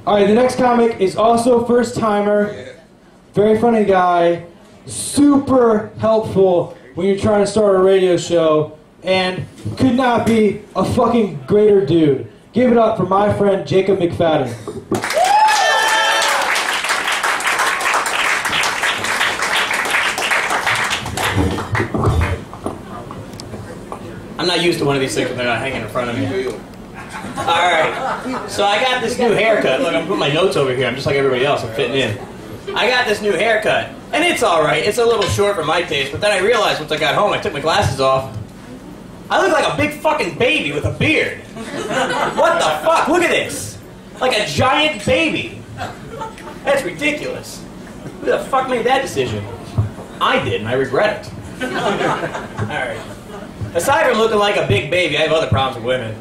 Alright, the next comic is also a first-timer. Very funny guy. Super helpful when you're trying to start a radio show. And could not be a fucking greater dude. Give it up for my friend Jacob McFadden. I'm not used to one of these things when they're not hanging in front of me. Alright, so I got this new haircut. Look, I'm putting my notes over here. I'm just like everybody else. I'm fitting in. I got this new haircut, and it's alright. It's a little short for my taste, but then I realized once I got home, I took my glasses off, I look like a big fucking baby with a beard. What the fuck? Look at this. Like a giant baby. That's ridiculous. Who the fuck made that decision? I did, and I regret it. Alright. Aside from looking like a big baby, I have other problems with women.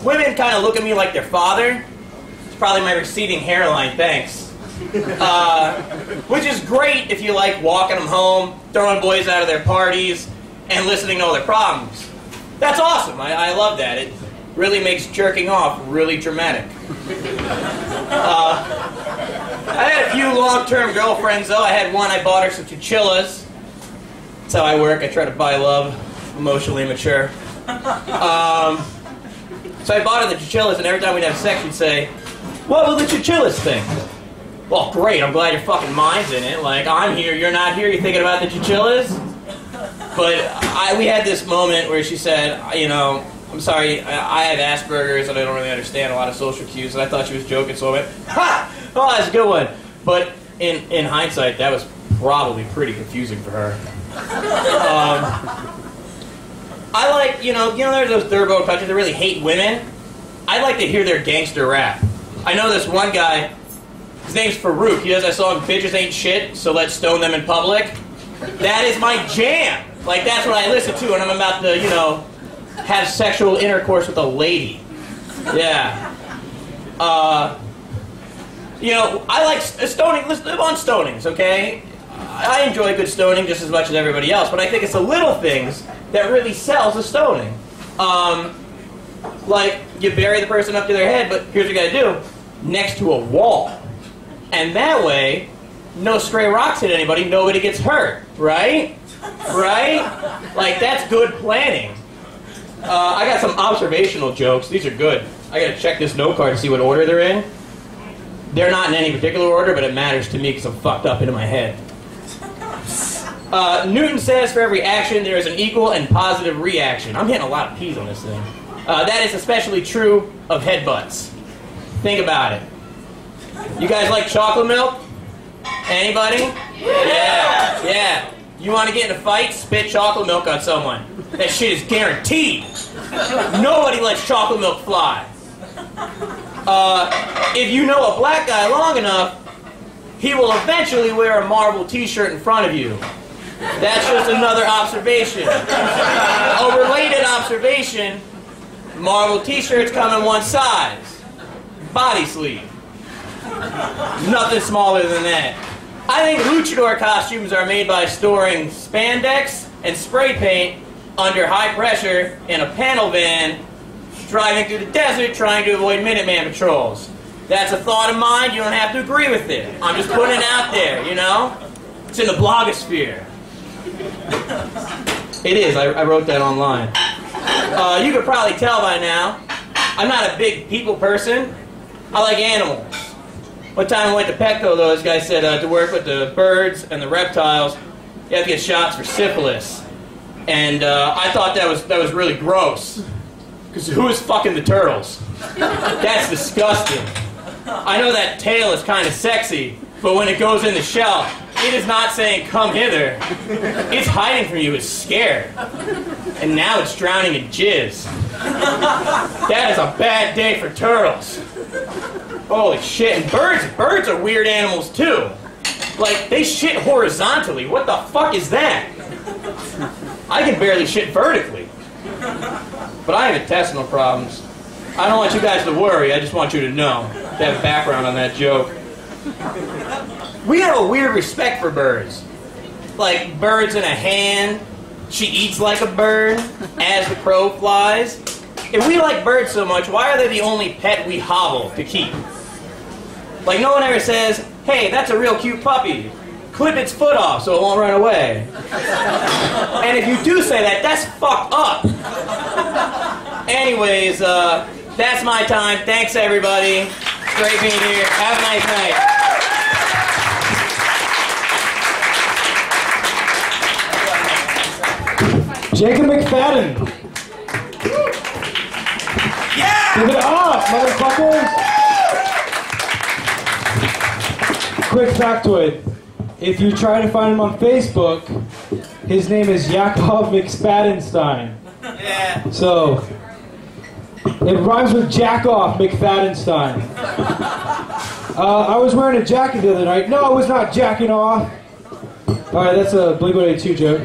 Women kind of look at me like their father. It's probably my receding hairline, thanks. Which is great if you like walking them home, throwing boys out of their parties, and listening to all their problems. That's awesome. I love that. It really makes jerking off really dramatic. I had a few long-term girlfriends, though. I had one, I bought her some chinchillas. That's how I work. I try to buy love. Emotionally immature. So I bought her the chinchillas, and every time we'd have sex, she'd say, "What will the chinchillas think?" Well, great, I'm glad your fucking mind's in it. Like, I'm here, you're not here, you're thinking about the chinchillas? But we had this moment where she said, you know, I'm sorry, I have Asperger's and I don't really understand a lot of social cues, and I thought she was joking, so I went, ha! Oh, that's a good one. But in hindsight, that was probably pretty confusing for her. I like, you know, there's those third world countries that really hate women. I like to hear their gangster rap. I know this one guy, his name's Farouk. He does that song, "Bitches Ain't Shit, so let's stone them in public." That is my jam. Like, that's what I listen to when I'm about to, you know, have sexual intercourse with a lady. Yeah. You know, I like stoning. Let's live on stonings, okay? I enjoy good stoning just as much as everybody else, but I think it's the little things that really sells the stoning. Like, you bury the person up to their head, but here's what you gotta do. Next to a wall. And that way, no stray rocks hit anybody, nobody gets hurt, right? Right? Like, that's good planning. I got some observational jokes. These are good. I gotta check this note card to see what order they're in. They're not in any particular order, but it matters to me because I'm fucked up into my head. Newton says for every action there is an equal and positive reaction. I'm hitting a lot of P's on this thing. That is especially true of headbutts. Think about it. You guys like chocolate milk? Anybody? Yeah. Yeah. You want to get in a fight? Spit chocolate milk on someone. That shit is guaranteed. Nobody lets chocolate milk fly. If you know a black guy long enough, he will eventually wear a Marvel t-shirt in front of you. That's just another observation. A related observation, Marvel t-shirts come in one size. Body sleeve. Nothing smaller than that. I think luchador costumes are made by storing spandex and spray paint under high pressure in a panel van driving through the desert trying to avoid Minuteman patrols. That's a thought of mine. You don't have to agree with it. I'm just putting it out there, you know? It's in the blogosphere. It is. I wrote that online. You could probably tell by now, I'm not a big people person. I like animals. One time I went to Petco, though, this guy said to work with the birds and the reptiles, you have to get shots for syphilis. And I thought that was really gross. Because who is fucking the turtles? That's disgusting. I know that tail is kind of sexy, but when it goes in the shell, it is not saying, "Come hither." It's hiding from you, it's scared. And now it's drowning in jizz. That is a bad day for turtles. Holy shit. And birds are weird animals too. Like, they shit horizontally. What the fuck is that? I can barely shit vertically. But I have intestinal problems. I don't want you guys to worry, I just want you to know. To have a background on that joke. We have a weird respect for birds. Like, birds in a hand. She eats like a bird as the crow flies. If we like birds so much, why are they the only pet we hobble to keep? Like, no one ever says, hey, that's a real cute puppy. Clip its foot off so it won't run away. And if you do say that, that's fucked up. Anyways, that's my time. Thanks, everybody. It's great being here. Have a nice night. Jacob McFadden. Yeah! Give it up, motherfuckers! Quick factoid. If you try to find him on Facebook, his name is Jakob McFaddenstein. Yeah. So, it rhymes with jack off McFaddenstein. I was wearing a jacket the other night. No, I was not jacking off. Alright, that's a Blink-182 joke.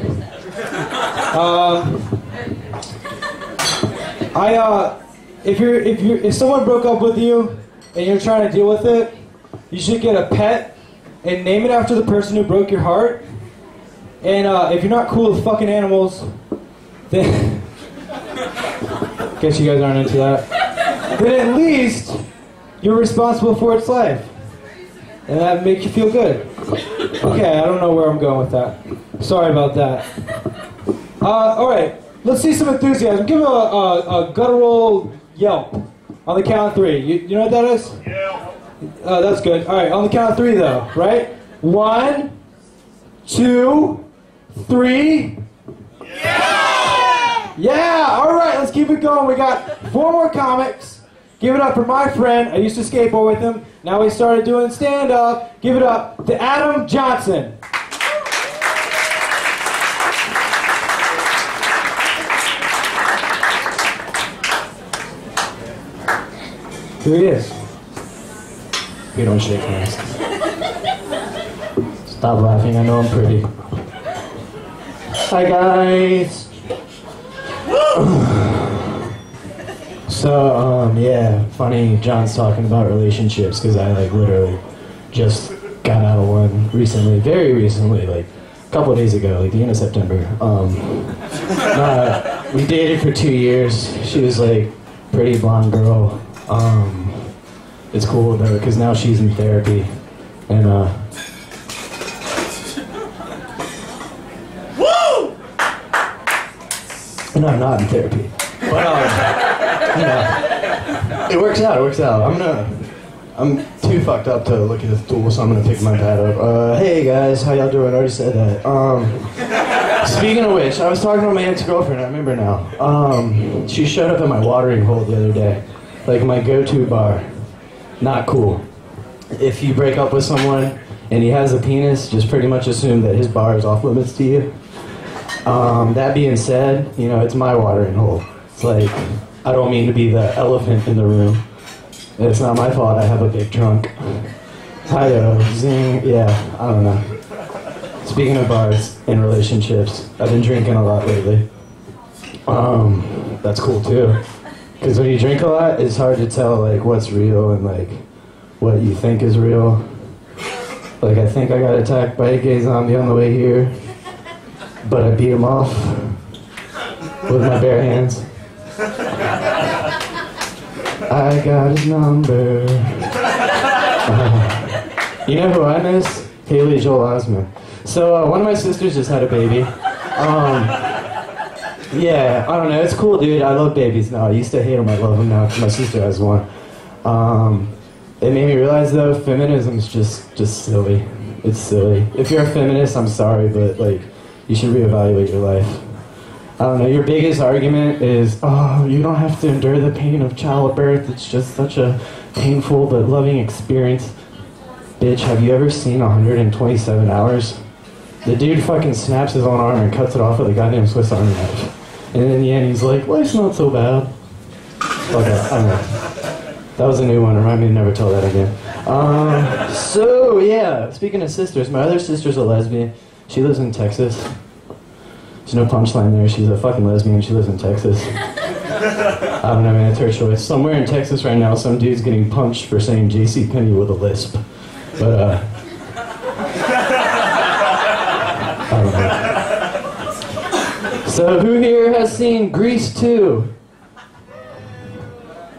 If someone broke up with you and you're trying to deal with it, you should get a pet and name it after the person who broke your heart. And if you're not cool with fucking animals, then guess you guys aren't into that. Then at least you're responsible for its life, and that makes you feel good. Okay, I don't know where I'm going with that. Sorry about that. All right, let's see some enthusiasm. Give a guttural yelp on the count of three. You know what that is? Yeah. That's good. All right, on the count of three, though, right? 1, 2, 3. Yeah! Yeah! All right, let's keep it going. We got 4 more comics. Give it up for my friend. I used to skateboard with him. Now we started doing stand-up. Give it up to Adam Johnson. Here he is. We don't shake hands. Stop laughing, I know I'm pretty. Hi guys! So, yeah, funny John's talking about relationships, because I, like, literally just got out of one recently, very recently, like, a couple of days ago, like, the end of September. We dated for 2 years. She was, like, pretty blonde girl. It's cool though, because now she's in therapy, and Woo! and I'm not in therapy, but you know, it works out. I'm too fucked up to look at the tool, so I'm gonna pick my pad up. Hey guys, how y'all doing? I already said that. Speaking of which, I was talking to my ex-girlfriend. I remember now. She showed up at my watering hole the other day, like my go-to bar. Not cool. If you break up with someone and he has a penis, just pretty much assume that his bar is off limits to you. That being said, you know, it's my watering hole. It's like, I don't mean to be the elephant in the room. It's not my fault I have a big trunk. Hi-yo, zing, yeah, I don't know. Speaking of bars and relationships, I've been drinking a lot lately. That's cool too. Because when you drink a lot, it's hard to tell, like, what's real and, like, what you think is real. Like, I think I got attacked by a gay zombie on the way here, but I beat him off with my bare hands. I got his number. You know who I miss? Haley Joel Osment. So, one of my sisters just had a baby. Yeah, I don't know, it's cool, dude. I love babies now. I used to hate them, I love them now. My sister has one. It made me realize, though, feminism is just silly. It's silly. If you're a feminist, I'm sorry, but, like, you should reevaluate your life. I don't know, your biggest argument is, oh, you don't have to endure the pain of childbirth. It's just such a painful but loving experience. Bitch, have you ever seen 127 hours? The dude fucking snaps his own arm and cuts it off with a goddamn Swiss Army knife. And in the end, he's like, life's not so bad. Okay, I don't know. That was a new one. Remind me to never tell that again. So, yeah, speaking of sisters, my other sister's a lesbian. She lives in Texas. There's no punchline there. She's a fucking lesbian. She lives in Texas. I don't know, man. It's her choice. Somewhere in Texas right now, some dude's getting punched for saying JCPenney with a lisp. But, I don't know. So who here has seen Grease 2?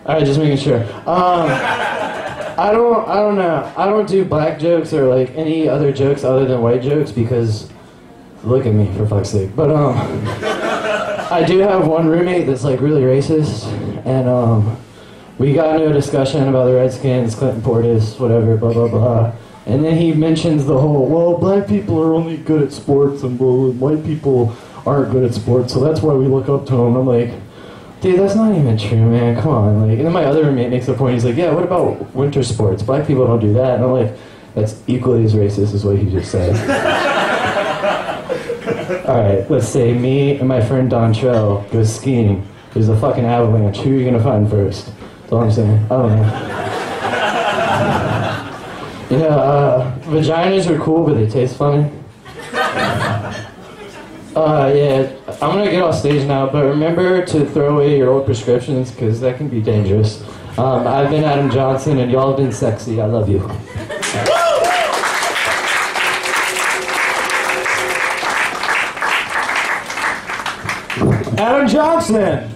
Alright, just making sure. I don't know. I don't do black jokes or like any other jokes other than white jokes because look at me for fuck's sake. But I do have one roommate that's like really racist, and we got into a discussion about the Redskins, Clinton Portis, whatever, blah blah blah. And then he mentions the whole, well, black people are only good at sports and white people aren't good at sports, so that's why we look up to them. I'm like, dude, that's not even true, man. Come on. Like, and then my other roommate makes a point. He's like, yeah, what about winter sports? Black people don't do that. And I'm like, that's equally as racist as what he just said. All right, let's say me and my friend Dontrell go skiing. There's a fucking avalanche. Who are you gonna find first? That's all I'm saying. I don't know. Vaginas are cool, but they taste funny. Yeah, I'm gonna get off stage now, but remember to throw away your old prescriptions, because that can be dangerous. I've been Adam Johnson, and y'all have been sexy. I love you. Adam Johnson!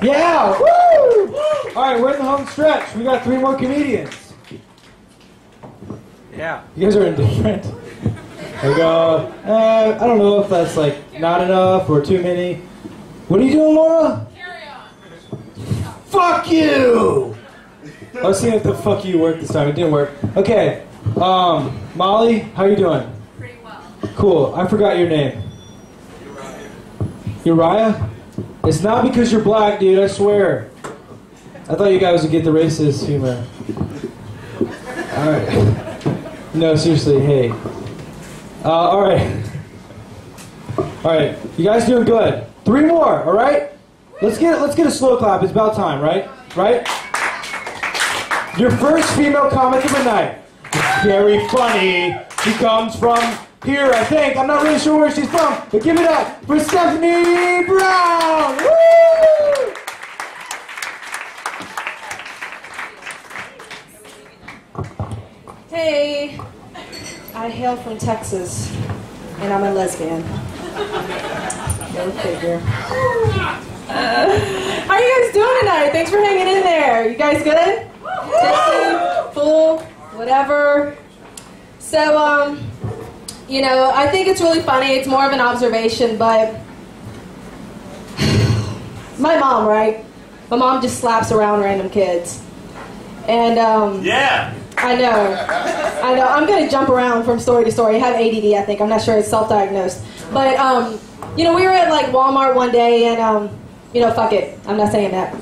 Yeah! Woo! Alright, we're in the home stretch. We got 3 more comedians. Yeah. You guys are indifferent. Like, I don't know if that's like not enough or too many. What are you doing, Laura? Carry on. Fuck you! I was seeing if the fuck you worked this time. It didn't work. Okay. Molly, how you doing? Pretty well. Cool. I forgot your name. Uriah? It's not because you're black, dude. I swear. I thought you guys would get the racist humor. All right. No, seriously. Hey. All right. All right. You guys doing good. 3 more. All right. Let's get a slow clap. It's about time, right? Right. Your first female comic of the night. It's very funny. She comes from here, I think. I'm not really sure where she's from, but give it up for Stephanie Brown. Woo! Hey, I hail from Texas, and I'm a lesbian. Go figure. How are you guys doing tonight? Thanks for hanging in there. You guys good? Tipsy, full, whatever. So, I think it's really funny. It's more of an observation, but my mom, right? My mom just slaps around random kids. And, Yeah. I know. I'm going to jump around from story to story. I have ADD, I think. I'm not sure. It's self-diagnosed. But, we were at, like, Walmart one day, and, fuck it. I'm not saying that.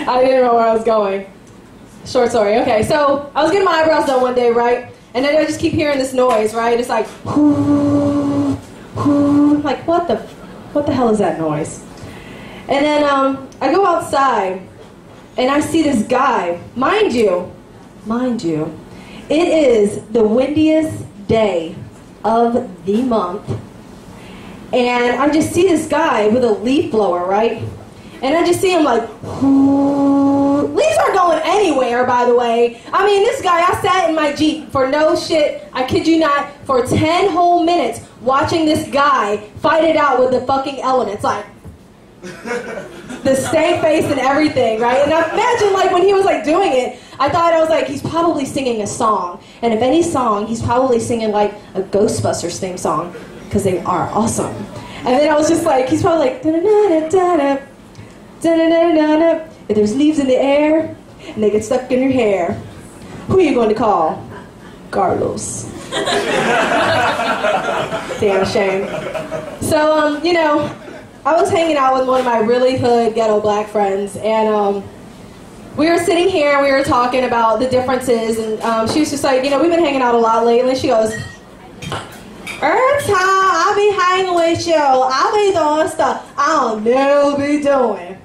I didn't know where I was going. Short story. Okay, so I was getting my eyebrows done one day, right? And then I just keep hearing this noise, right? It's like, whoo, whoo. Like, what the hell is that noise? And then I go outside. And I see this guy, mind you, it is the windiest day of the month. And I just see this guy with a leaf blower, right? And I just see him like, whoo. Leaves aren't going anywhere, by the way. I mean, this guy, I sat in my Jeep for no shit, I kid you not, for 10 whole minutes watching this guy fight it out with the fucking elements, like, the stank face and everything, right? And I imagine, like, when he was, like, doing it, I was like, he's probably singing a song. And if any song, he's probably singing, like, a Ghostbusters theme song, because they are awesome. And then I was just like, he's probably like, da-da-da-da-da, da-da-da-da-da. If there's leaves in the air, and they get stuck in your hair, who are you going to call? Carlos. Damn shame. So, I was hanging out with one of my really hood ghetto black friends, and we were sitting here and we were talking about the differences, and she was just like, we've been hanging out a lot lately. She goes, every time I be hanging with you, I be doing stuff I'll never be doing.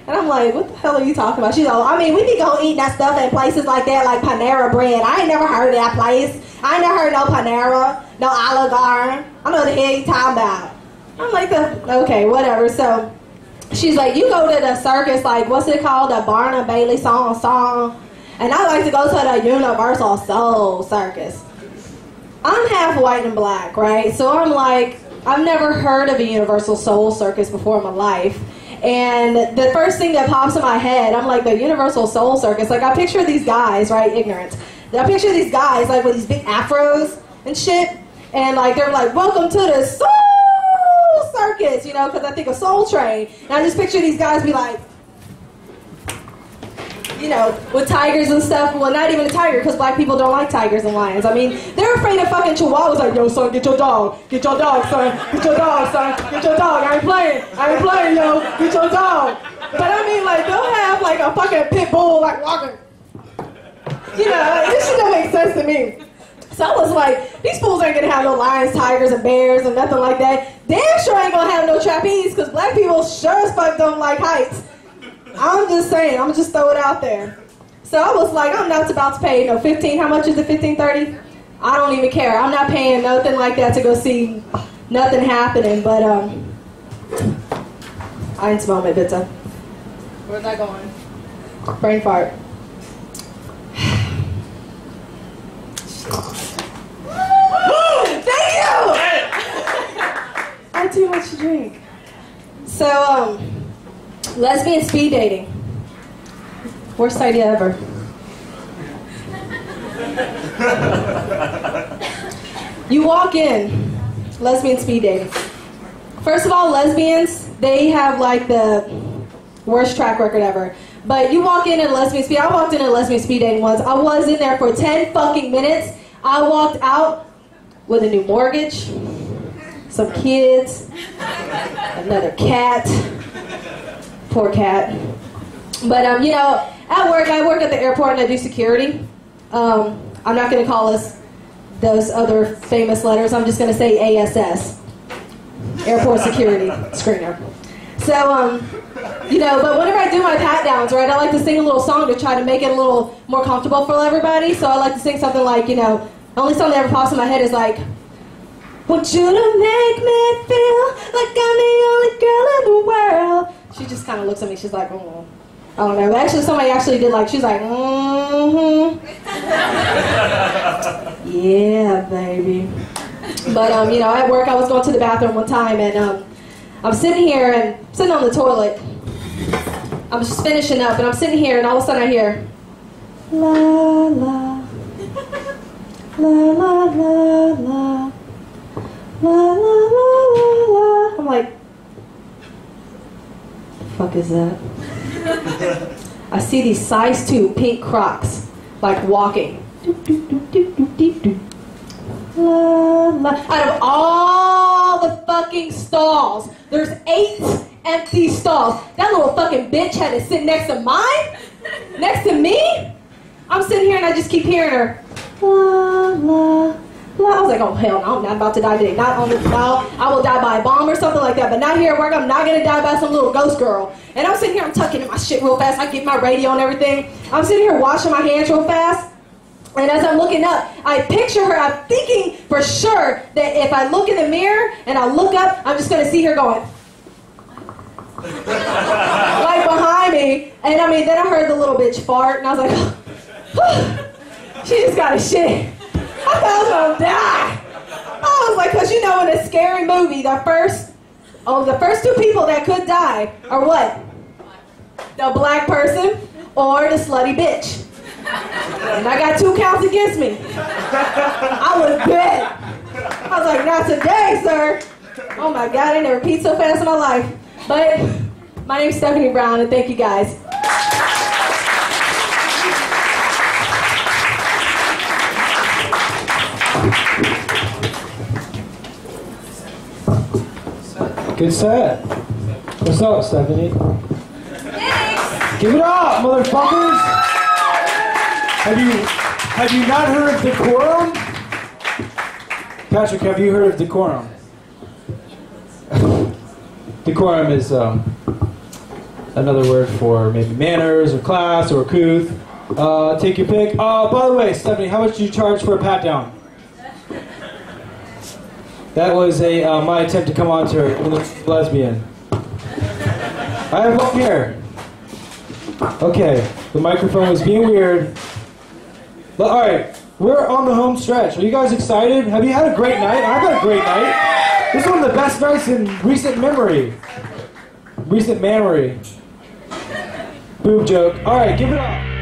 And I'm like, what the hell are you talking about? She's like, we be going eat that stuff in places like that, like Panera Bread. I ain't never heard of that place. I ain't never heard no Panera, no Olive Garden. I know what the hell you talking about. I'm like, okay, whatever. So she's like, you go to the circus, like, what's it called? The Barnum Bailey song. And I like to go to the Universal Soul Circus. I'm half white and black, right? So I'm like, I've never heard of a Universal Soul Circus before in my life. And the first thing that pops in my head, I'm like, the Universal Soul Circus. Like, I picture these guys, right? Ignorant. I picture these guys, like, with these big afros and shit. And, like, they're like, welcome to the Soul Circus, you know, because I think of Soul Train. And I just picture these guys be like, you know, with tigers and stuff. Well, not even a tiger, because black people don't like tigers and lions. I mean, they're afraid of fucking chihuahuas. Like, yo, son, get your dog. Get your dog, son. Get your dog, son. Get your dog. I ain't playing, yo. Get your dog. But I mean, like, they'll have, like, a fucking pit bull, like, walking. You know, this shit don't make sense to me. So I was like, these fools ain't gonna have no lions, tigers, and bears, and nothing like that. Damn sure ain't gonna have no trapeze, because black people sure as fuck don't like heights. I'm just saying, I'm just throw it out there. So I was like, I'm not about to pay, no, 15, how much is it, 15, 30? I don't even care. I'm not paying nothing like that to go see nothing happening, but, eins Moment, bitte. Where's that going? Brain fart. Thank you! I had too much to drink. So, lesbian speed dating. Worst idea ever. You walk in, lesbian speed dating. First of all, lesbians, they have like the worst track record ever. But you walk in a lesbian speed, I walked in a lesbian speed dating once. I was in there for 10 fucking minutes. I walked out with a new mortgage, some kids, another cat. Poor cat. But, you know, at work, I work at the airport and I do security. I'm not going to call us those other famous letters. I'm just going to say ASS. Airport Security Screener. So, you know, but whenever I do my pat downs, right, I like to sing a little song to try to make it a little more comfortable for everybody. So I like to sing something like, you know, the only song that ever pops in my head is like, want you to make me feel like I'm the only girl in the world. She just kind of looks at me, she's like, oh. I don't know, but actually somebody actually did like, she's like, mm-hmm. Yeah, baby. But, you know, at work I was going to the bathroom one time and I'm sitting here and sitting on the toilet. I'm just finishing up and I'm sitting here and all of a sudden I hear, la, la, la, la, la, la. La, la, la, la, la. I'm like, the fuck is that? I see these size 2 pink Crocs, like walking. La, la. Out of all the fucking stalls, there's 8 empty stalls. That little fucking bitch had to sit next to mine? Next to me? I'm sitting here and I just keep hearing her. La, la. I was like, oh, hell no, I'm not about to die today. Not on this bow. I will die by a bomb or something like that, but not here at work. I'm not going to die by some little ghost girl. And I'm sitting here, I'm tucking in my shit real fast. I get my radio and everything. I'm sitting here washing my hands real fast. And as I'm looking up, I picture her. I'm thinking for sure that if I look in the mirror and I look up, I'm just going to see her going. Like behind me. And I mean, then I heard the little bitch fart. And I was like, oh, she just got a shit. I thought I was gonna die. I was like, because you know, in a scary movie, the first 2 people that could die are what? The black person or the slutty bitch. And I got 2 counts against me. I was dead. I was like, not today, sir. Oh my God, I never peed so fast in my life. But my name's Stephanie Brown, and thank you guys. Good set. What's up, Stephanie? Thanks. Give it up, motherfuckers! Have you not heard of decorum? Patrick, have you heard of decorum? Decorum is another word for maybe manners or class or couth. Take your pick. By the way, Stephanie, how much do you charge for a pat down? That was my attempt to come on to her with a lesbian. I have long hair. Okay, the microphone was being weird. But alright, we're on the home stretch. Are you guys excited? Have you had a great night? I've had a great night. This is one of the best nights in recent memory. recent memory. Boob joke. All right, give it up.